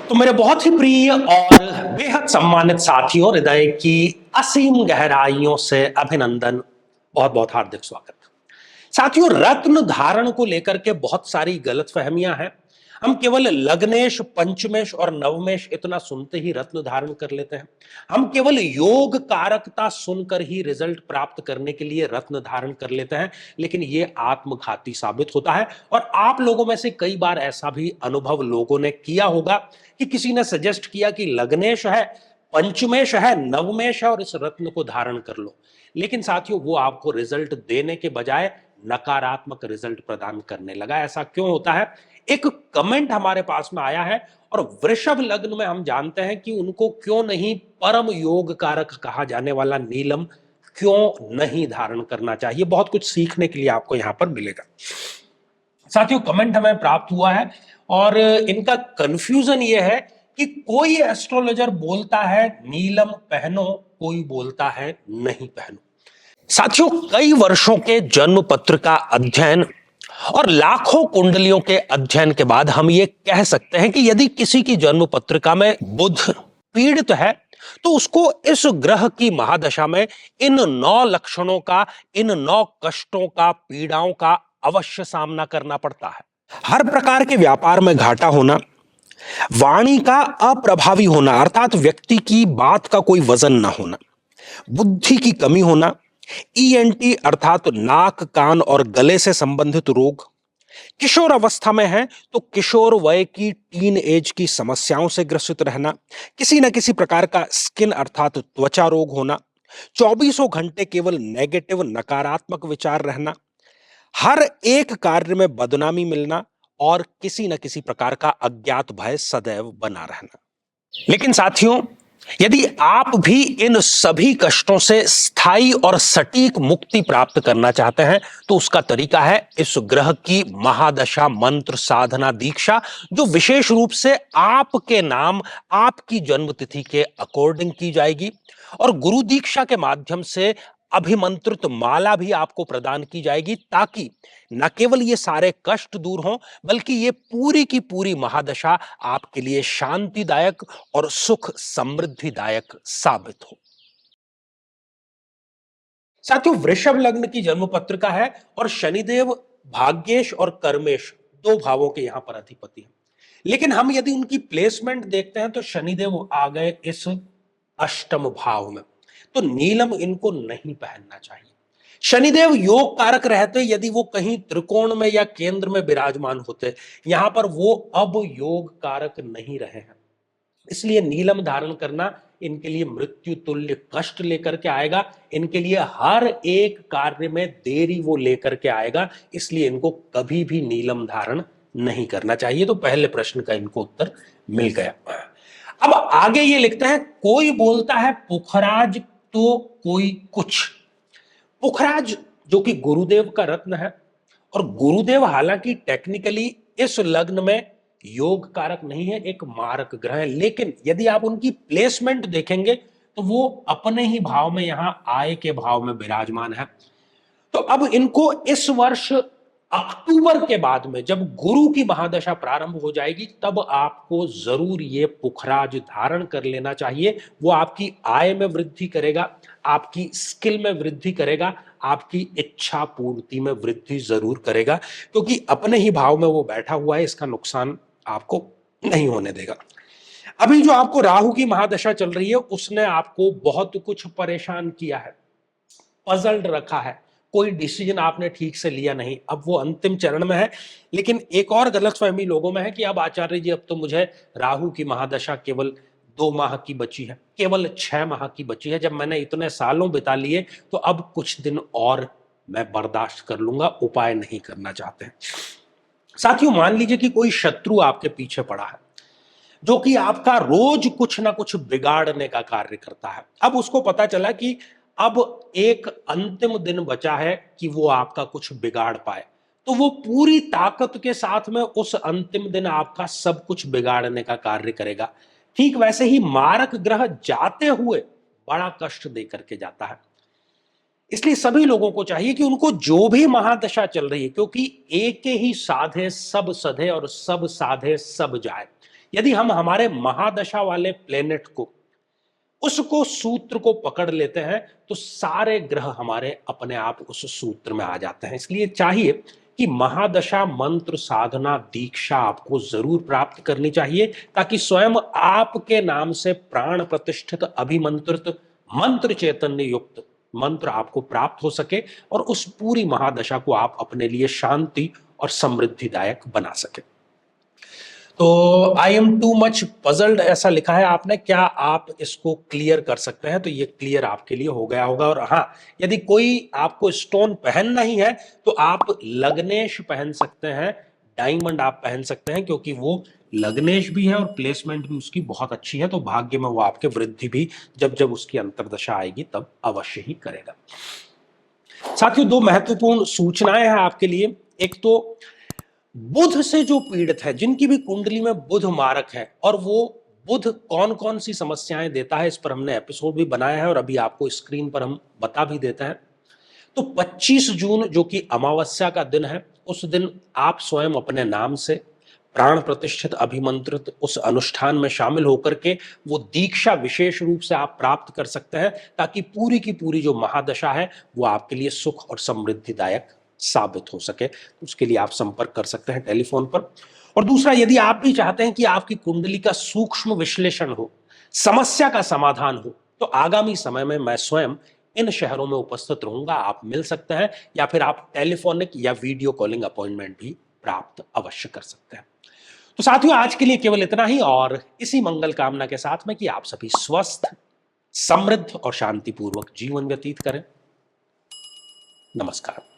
तो मेरे बहुत ही प्रिय और बेहद सम्मानित साथियों, हृदय की असीम गहराइयों से अभिनंदन, बहुत बहुत हार्दिक स्वागत। साथियों, रत्न धारण को लेकर के बहुत सारी गलतफहमियां हैं। हम केवल लग्नेश, पंचमेश और नवमेश इतना सुनते ही रत्न धारण कर लेते हैं। हम केवल योग कारकता सुनकर ही रिजल्ट प्राप्त करने के लिए रत्न धारण कर लेते हैं, लेकिन ये आत्मघाती साबित होता है। और आप लोगों में से कई बार ऐसा भी अनुभव लोगों ने किया होगा कि किसी ने सजेस्ट किया कि लग्नेश है, पंचमेश है, नवमेश है और इस रत्न को धारण कर लो। लेकिन साथियों, वो आपको रिजल्ट देने के बजाय नकारात्मक रिजल्ट प्रदान करने लगा। ऐसा क्यों होता है? एक कमेंट हमारे पास में आया है और वृषभ लग्न में हम जानते हैं कि उनको क्यों नहीं परम योग कारक कहा जाने वाला नीलम क्यों नहीं धारण करना चाहिए। बहुत कुछ सीखने के लिए आपको यहां पर मिलेगा। साथियों, कमेंट हमें प्राप्त हुआ है और इनका कंफ्यूजन यह है कि कोई एस्ट्रोलॉजर बोलता है नीलम पहनो, कोई बोलता है नहीं पहनो। साथियों, कई वर्षों के जन्म पत्र का अध्ययन और लाखों कुंडलियों के अध्ययन के बाद हम ये कह सकते हैं कि यदि किसी की जन्म पत्रिका में बुध पीड़ित है तो उसको इस ग्रह की महादशा में इन 9 लक्षणों का, इन 9 कष्टों का, पीड़ाओं का अवश्य सामना करना पड़ता है। हर प्रकार के व्यापार में घाटा होना, वाणी का अप्रभावी होना अर्थात व्यक्ति की बात का कोई वजन ना होना, बुद्धि की कमी होना, ईएनटी अर्थात नाक, कान और गले से संबंधित रोग, किशोर अवस्था में है तो किशोर वय की टीन एज की समस्याओं से ग्रसित रहना, किसी न किसी प्रकार का स्किन अर्थात त्वचा रोग होना, 24 घंटे केवल नेगेटिव नकारात्मक विचार रहना, हर एक कार्य में बदनामी मिलना और किसी न किसी प्रकार का अज्ञात भय सदैव बना रहना। लेकिन साथियों, यदि आप भी इन सभी कष्टों से स्थायी और सटीक मुक्ति प्राप्त करना चाहते हैं तो उसका तरीका है इस ग्रह की महादशा मंत्र साधना दीक्षा, जो विशेष रूप से आपके नाम, आपकी जन्मतिथि के अकॉर्डिंग की जाएगी। और गुरु दीक्षा के माध्यम से अभिमंत्रित माला भी आपको प्रदान की जाएगी, ताकि न केवल ये सारे कष्ट दूर हों बल्कि ये पूरी की पूरी महादशा आपके लिए शांतिदायक और सुख समृद्धिदायक साबित हो। साथियों, वृषभ लग्न की जन्म पत्रिका है और शनिदेव भाग्येश और कर्मेश 2 भावों के यहां पर अधिपति हैं। लेकिन हम यदि उनकी प्लेसमेंट देखते हैं तो शनिदेव आ गए इस अष्टम भाव में, तो नीलम इनको नहीं पहनना चाहिए। शनिदेव योग कारक रहते यदि वो कहीं त्रिकोण में या केंद्र में विराजमान होते, यहां पर वो अब योग कारक नहीं रहे हैं, इसलिए नीलम धारण करना इनके लिए मृत्यु तुल्य कष्ट लेकर के आएगा। इनके लिए हर एक कार्य में देरी वो लेकर के आएगा, इसलिए इनको कभी भी नीलम धारण नहीं करना चाहिए। तो पहले प्रश्न का इनको उत्तर मिल गया। अब आगे ये लिखते हैं, कोई बोलता है पुखराज तो कोई कुछ। पुखराज जो कि गुरुदेव का रत्न है, और गुरुदेव हालांकि टेक्निकली इस लग्न में योग कारक नहीं है, एक मारक ग्रह है, लेकिन यदि आप उनकी प्लेसमेंट देखेंगे तो वो अपने ही भाव में यहां आय के भाव में विराजमान है। तो अब इनको इस वर्ष अक्टूबर के बाद में जब गुरु की महादशा प्रारंभ हो जाएगी तब आपको जरूर ये पुखराज धारण कर लेना चाहिए। वो आपकी आय में वृद्धि करेगा, आपकी स्किल में वृद्धि करेगा, आपकी इच्छा पूर्ति में वृद्धि जरूर करेगा, क्योंकि अपने ही भाव में वो बैठा हुआ है, इसका नुकसान आपको नहीं होने देगा। अभी जो आपको राहु की महादशा चल रही है उसने आपको बहुत कुछ परेशान किया है, पजल्ड रखा है, कोई डिसीजन आपने ठीक से लिया नहीं, अब वो अंतिम चरण में है। लेकिन एक और गलतफहमी लोगों में है कि अब आचार्य जी, अब तो मुझे राहु की महादशा केवल 2 माह की बची है, केवल 6 माह की बची है, जब मैंने इतने सालों बिता लिए तो अब कुछ दिन और मैं बर्दाश्त कर लूंगा, उपाय नहीं करना चाहते हैं। साथियों, मान लीजिए कि कोई शत्रु आपके पीछे पड़ा है जो कि आपका रोज कुछ ना कुछ बिगाड़ने का कार्य करता है। अब उसको पता चला कि अब एक अंतिम दिन बचा है कि वो आपका कुछ बिगाड़ पाए, तो वो पूरी ताकत के साथ में उस अंतिम दिन आपका सब कुछ बिगाड़ने का कार्य करेगा। ठीक वैसे ही मारक ग्रह जाते हुए बड़ा कष्ट दे करके जाता है। इसलिए सभी लोगों को चाहिए कि उनको जो भी महादशा चल रही है, क्योंकि एक ही साधे सब सधे और सब साधे सब जाए, यदि हम हमारे महादशा वाले प्लेनेट को, उसको सूत्र को पकड़ लेते हैं तो सारे ग्रह हमारे अपने आप उस सूत्र में आ जाते हैं। इसलिए चाहिए कि महादशा मंत्र साधना दीक्षा आपको जरूर प्राप्त करनी चाहिए, ताकि स्वयं आपके नाम से प्राण प्रतिष्ठित अभिमंत्रित मंत्र चैतन्य युक्त मंत्र आपको प्राप्त हो सके और उस पूरी महादशा को आप अपने लिए शांति और समृद्धिदायक बना सके। तो I am too much puzzled ऐसा लिखा है आपने, क्या आप इसको क्लियर कर सकते हैं? तो ये क्लियर आपके लिए हो गया होगा। और हाँ, यदि कोई आपको स्टोन पहनना ही है तो आप लग्नेश पहन सकते हैं, डायमंड आप पहन सकते हैं, क्योंकि वो लग्नेश भी है और प्लेसमेंट भी उसकी बहुत अच्छी है, तो भाग्य में वो आपके वृद्धि भी जब जब उसकी अंतर्दशा आएगी तब अवश्य ही करेगा। साथियों, दो महत्वपूर्ण सूचनाएं हैं आपके लिए। एक तो बुध से जो पीड़ित है, जिनकी भी कुंडली में बुध मारक है, और वो बुध कौन कौन सी समस्याएं देता है, इस पर हमने एपिसोड भी बनाया है और अभी आपको स्क्रीन पर हम बता भी देते हैं। तो 25 जून जो कि अमावस्या का दिन है, उस दिन आप स्वयं अपने नाम से प्राण प्रतिष्ठित अभिमंत्रित उस अनुष्ठान में शामिल होकर के वो दीक्षा विशेष रूप से आप प्राप्त कर सकते हैं, ताकि पूरी की पूरी जो महादशा है वो आपके लिए सुख और समृद्धिदायक साबित हो सके। उसके लिए आप संपर्क कर सकते हैं टेलीफोन पर। और दूसरा, यदि आप भी चाहते हैं कि आपकी कुंडली का सूक्ष्म विश्लेषण हो, समस्या का समाधान हो, तो आगामी समय में मैं स्वयं इन शहरों में उपस्थित रहूंगा। आप मिल सकते हैं या फिर आप टेलीफोनिक या वीडियो कॉलिंग अपॉइंटमेंट भी प्राप्त अवश्य कर सकते हैं। तो साथियों, आज के लिए केवल इतना ही, और इसी मंगल कामना के साथ में कि आप सभी स्वस्थ, समृद्ध और शांतिपूर्वक जीवन व्यतीत करें। नमस्कार।